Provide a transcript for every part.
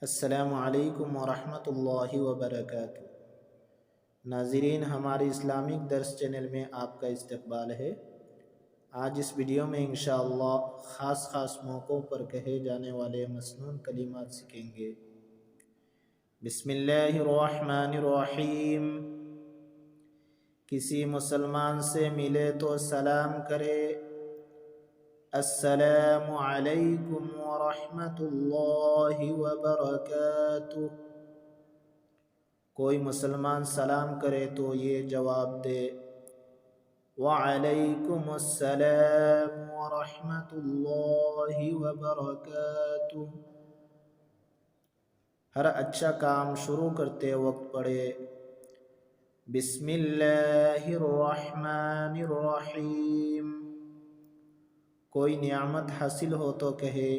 السلام علیکم ورحمۃ اللہ وبرکاتہ۔ ناظرین، ہمارے اسلامک درس چینل میں آپ کا استقبال ہے۔ آج اس ویڈیو میں انشاءاللہ خاص موقعوں پر کہے جانے والے مسنون کلمات سیکھیں گے۔ بسم اللہ الرحمن الرحیم۔ کسی مسلمان سے ملے تو سلام کرے، السلام علیکم ورحمۃ اللہ وبرکاتہ۔ کوئی مسلمان سلام کرے تو یہ جواب دے، وعلیکم السلام ورحمۃ اللہ وبرکاتہ۔ ہر اچھا کام شروع کرتے وقت پڑھے، بسم اللہ الرحمن الرحیم۔ کوئی نعمت حاصل ہو تو کہے،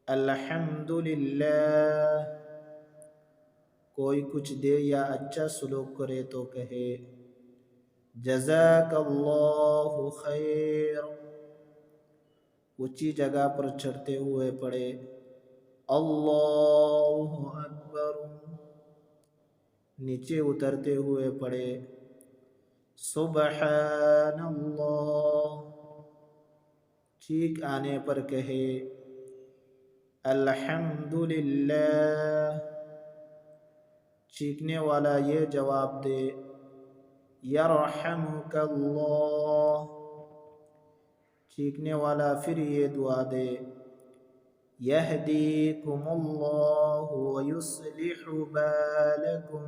الحمدللہ۔ کوئی کچھ دے یا اچھا سلوک کرے تو کہے، جزاک اللہ خیر۔ اونچی جگہ پر چڑھتے ہوئے پڑھے، اللہ اکبر۔ نیچے اترتے ہوئے پڑھے، سبحان اللہ۔ چیخ آنے پر کہے، الحمدللہ۔ چیخنے والا یہ جواب دے، یرحمک اللہ۔ چیخنے والا پھر یہ دعا دے، یہدیکم اللہ ویصلح بالکم۔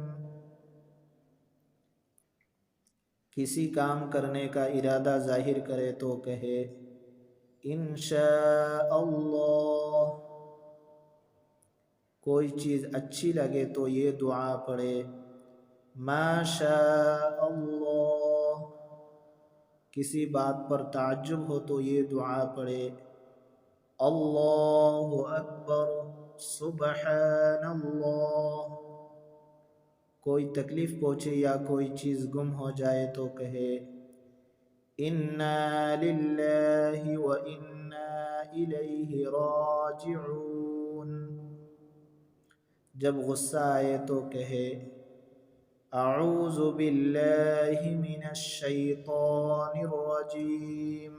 کسی کام کرنے کا ارادہ ظاہر کرے تو کہے، انشاء اللہ۔ کوئی چیز اچھی لگے تو یہ دعا پڑھے، ما شاء اللہ۔ کسی بات پر تعجب ہو تو یہ دعا پڑھے، اللہ اکبر، سبحان اللہ۔ کوئی تکلیف پہنچے یا کوئی چیز گم ہو جائے تو کہے، انا للہ وانا الیہ راجعون۔ جب غصہ آئے تو کہے، اعوذ باللہ من الشیطان الرجیم۔